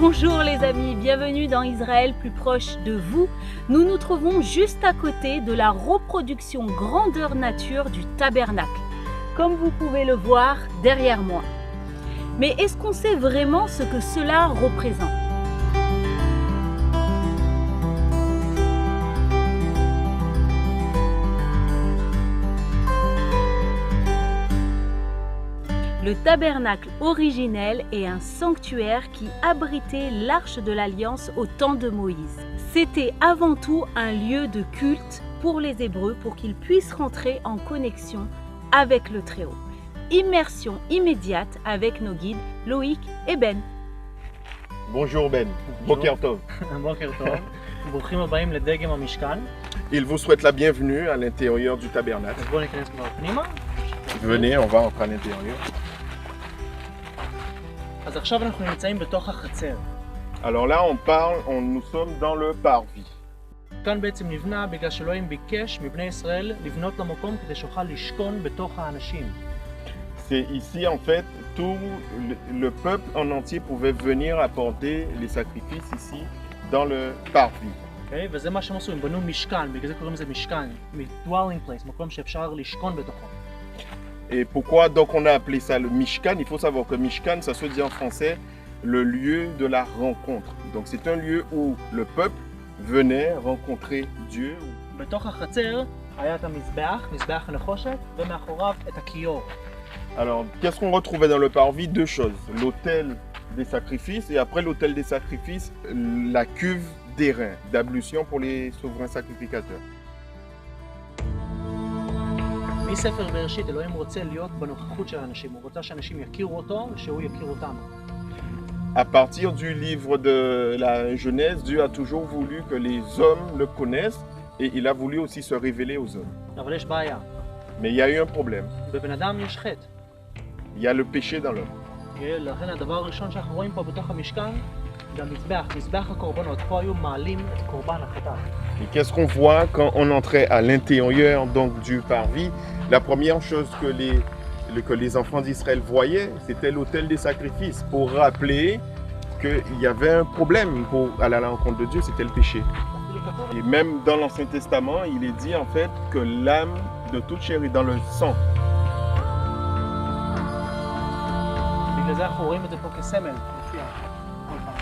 Bonjour les amis, bienvenue dans Israël plus proche de vous. Nous nous trouvons juste à côté de la reproduction grandeur nature du tabernacle, comme vous pouvez le voir derrière moi. Mais est-ce qu'on sait vraiment ce que cela représente ? Le tabernacle originel est un sanctuaire qui abritait l'arche de l'Alliance au temps de Moïse. C'était avant tout un lieu de culte pour les Hébreux pour qu'ils puissent rentrer en connexion avec le Très-Haut. Immersion immédiate avec nos guides Loïc et Ben. Bonjour Ben, Boker Tov. בוקר טוב, ברוכים הבאים לדגם המשכן. Il vous souhaite la bienvenue à l'intérieur du tabernacle. אז בואו ניכנס כבר פנימה. Venez, on va entrer à l'intérieur. אז עכשיו אנחנו נמצאים בתוך החצר. Alors là, nous sommes dans le parvis. כאן בעצם נבנה בגלל שאלוהים ביקש מבני ישראל לבנות למקום כדי שיוכל לשכון בתוך האנשים. C'est ici en fait tout le peuple en entier pouvait venir apporter les sacrifices ici dans le parvis. אוקיי? וזה מה שהם עשו, הם בנו משכן, בגלל זה קוראים לזה משכן, dwelling place, מקום שאפשר לשכון בתוכו. Et pourquoi donc on a appelé ça le Mishkan? Il faut savoir que Mishkan, ça se dit en français le lieu de la rencontre. Donc c'est un lieu où le peuple venait rencontrer Dieu. בתוך החצר היה את המזבח, מזבח הנחושת, ומאחוריו את הכיור. Alors, qu'est-ce qu'on retrouvait dans le parvis? Deux choses. L'autel des sacrifices et après l'autel des sacrifices, la cuve d'airain, d'ablution pour les souverains sacrificateurs. מספר בראשית, אלוהים רוצה להיות בנוכחות של האנשים, הוא רוצה שאנשים יכירו אותו ושהוא יכיר אותם. À partir du livre de la Genèse, Dieu a toujours voulu que les hommes le connaissent et il a voulu aussi se révéler aux hommes. אבל יש בעיה. Mais il y a eu un problème. בבן אדם יש חטא. Il y a le péché dans l'homme. לכן הדבר הראשון שאנחנו רואים פה בתוך המשכן זה המזבח, מזבח הקורבנות. פה היו מעלים את קורבן החטאת. Et qu'est-ce qu'on voit quand on entrait à l'intérieur donc du parvis? La première chose que les enfants d'Israël voyaient, c'était l'autel des sacrifices pour rappeler qu'il y avait un problème pour aller à la rencontre de Dieu, c'était le péché. Et même dans l'Ancien Testament, il est dit en fait que l'âme de toute chair est dans le sang. בגלל זה אנחנו רואים את זה פה כסמל, מופיע כל פעם.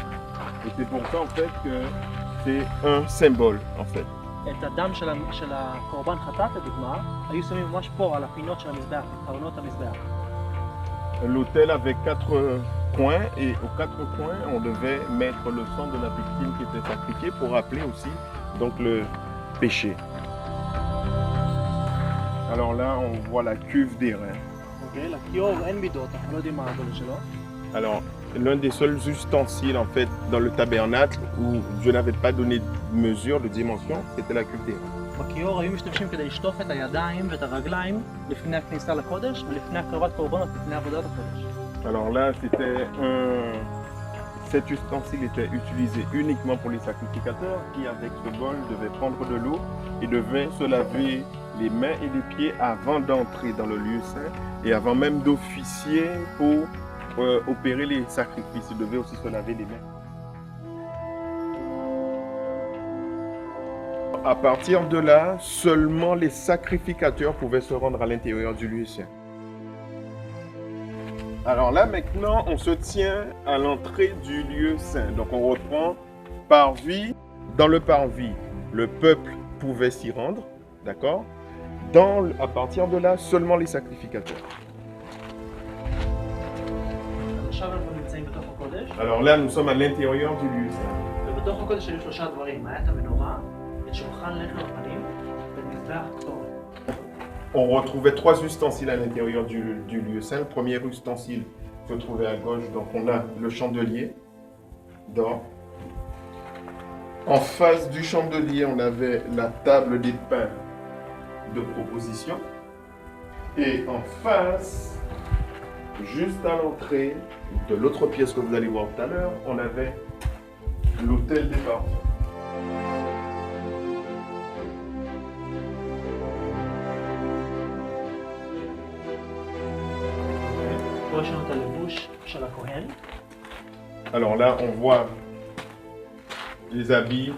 Et c'est pour ça en fait que c'est un symbole en fait. את הדם של הקורבן חטאת, לדוגמה, היו שמים ממש פה על הפינות של המזבח, קרנות המזבח. L'autel avait 4 coins et aux 4 coins on devait mettre le sang de la victime qui était sacrifiée pour rappeler aussi donc le péché. Alors là on voit la cuve d'airain. אוקיי, לכיור אין מידות, אנחנו לא יודעים מה הגודל שלו. Alors l'un des seuls ustensiles en fait dans le tabernacle où Dieu n'avait pas donné de mesure, de dimension, c'était la cuve d'airain. בכיור היו משתמשים כדי לשטוף את הידיים ואת הרגליים לפני הכניסה לקודש ולפני הקרבת קורבנות, לפני עבודת הקודש. Alors là, cet ustensile était utilisé uniquement pour les sacrificateurs qui, avec ce bol, devaient prendre de l'eau et devaient se laver les mains et les pieds avant d'entrer dans le lieu saint et avant même d'officier pour opérer les sacrifices. Ils devaient aussi se laver les mains. À partir de là, seulement les sacrificateurs pouvaient se rendre à l'intérieur du lieu saint. Alors là, maintenant, on se tient à l'entrée du lieu saint. Donc, on reprend parvis. Dans le parvis, le peuple pouvait s'y rendre, d'accord? À partir de là, seulement les sacrificateurs. עכשיו אנחנו נמצאים בתוך הקודש. Alors là, nous sommes à l'intérieur du lieu saint. ובתוך הקודש היו 3 דברים, היה את המנורה, את שולחן לחם הפנים ואת מזבח הקטורת. On retrouvait 3 ustensiles à l'intérieur du lieu saint. Le premier ustensile se trouvait à gauche, donc on a le chandelier d'or. En face du chandelier, on avait la table des pains de proposition. Et en face, juste à l'entrée de l'autre pièce que vous allez voir tout à l'heure, on avait l'autel des parfums. פה יש לנו את הלבוש של הכהן. Alors là, on voit les habits,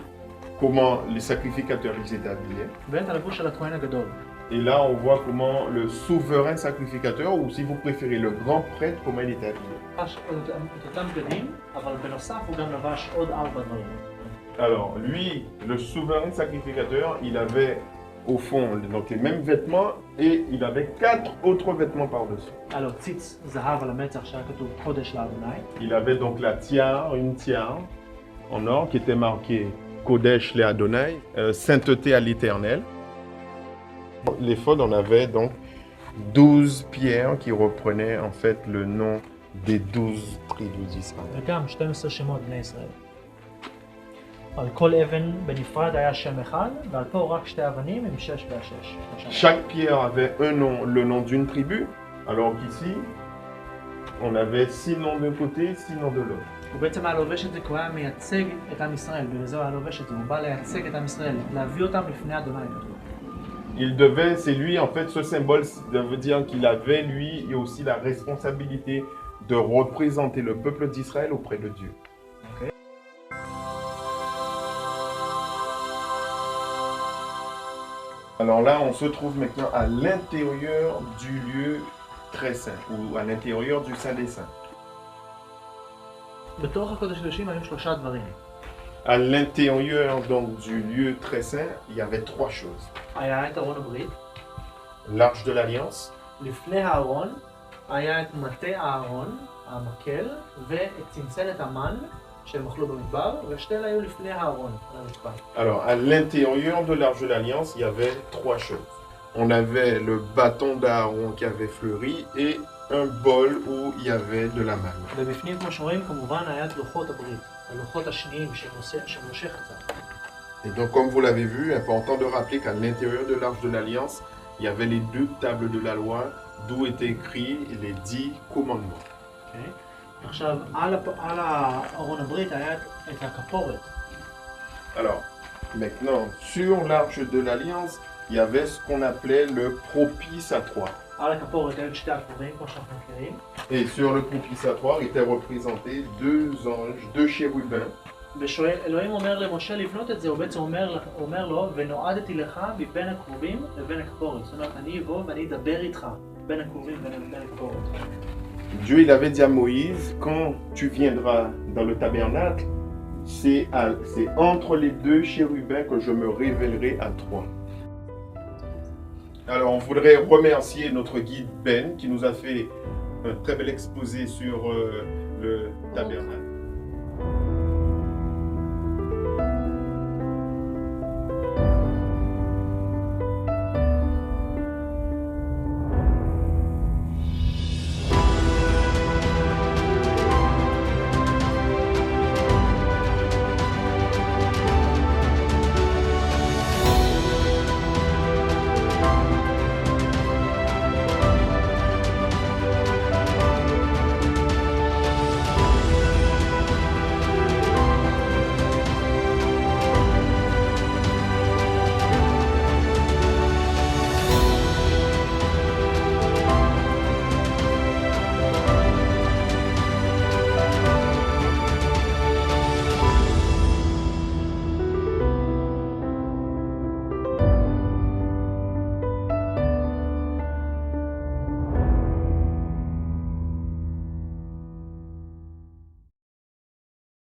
comment les sacrificateurs ils étaient habillés. ואת הלבוש של הכהן הגדול. Et là, on voit comment le souverain sacrificateur, ou si vous préférez le grand prêtre, comment il était habillé. לבש את אותם בגדים, אבל בנוסף הוא גם לבש עוד 4 דברים. Alors, lui, le souverain sacrificateur, il avait au fond donc, les mêmes vêtements et il avait 4 autres vêtements par-dessus. היה לו ציץ זהב על המצח שהיה כתוב קודש לאדוני. Il avait donc la tiare, une tiare en or qui était marquée Kodesh le Adonai, sainteté à l'Éternel. L'éphod, on avait donc 12 pierres qui reprenaient en fait le nom des 12 tribus d'Israël. וגם 12 שמות בני ישראל. על כל אבן בנפרד היה שם אחד, ועל פה רק 2 אבנים עם 6 ו6. Chaque pierre avait un nom, le nom d'une tribu, alors qu'ici, on avait 6 noms d'un côté, 6 noms de l'autre. הוא בעצם היה לובש את זה כי הוא היה מייצג את עם ישראל, ובזה הוא היה לובש את זה, הוא בא לייצג את עם ישראל, להביא אותם לפני אדוני. Il devait, c'est lui en fait, ce symbole ça veut dire qu'il avait lui et aussi la responsabilité de représenter le peuple d'Israël auprès de Dieu. Okay. Alors là, on se trouve maintenant à l'intérieur du lieu très saint, ou à l'intérieur du Saint des Saints. בתוך הקודש הקדושים היו 3 דברים. À l'intérieur donc du lieu très saint, il y avait 3 choses. היה את ארון הברית, L'arche de l'Alliance, לפני הארון היה את מטה הארון, המקל, ואת צנצנת המן שהם אכלו במדבר, ושתי אלה היו לפני הארון, על המזבח. alors à l'intérieur de l'arche de l'Alliance, il y avait 3 choses. On avait le bâton d'Aaron qui avait fleuri et un bol où il y avait de la manne. ובפנים, כמו שרואים, כמובן היה את לוחות הברית, הלוחות השניים שמשה חצה. Et donc comme vous l'avez vu, important de rappeler qu'à l'intérieur de l'arche de l'Alliance, il y avait les 2 tables de la loi d'où étaient écrits les 10 commandements. Okay. עכשיו, על הארון הברית היה את הכפורת. Alors, maintenant, sur l'arche de l'Alliance, il y avait ce qu'on appelait le propitiatoire. על הכפורת היו 2 הכפורים, כמו שאנחנו מכירים. Et sur le propitiatoire étaient représentés 2 anges, 2 chérubins. ושואל, אלוהים אומר למשה לבנות את זה, הוא בעצם אומר לו, ונועדתי לך מבין הכרובים לבין הכפורת. זאת אומרת, אני אבוא ואני אדבר איתך בין הכרובים ובין הכפורת. Dieu il avait dit à Moïse, quand tu viendras dans le tabernacle, c'est entre les 2 chérubins que je me révélerai à toi. Alors on voudrait remercier notre guide Ben qui nous a fait un très bel exposé sur le tabernacle.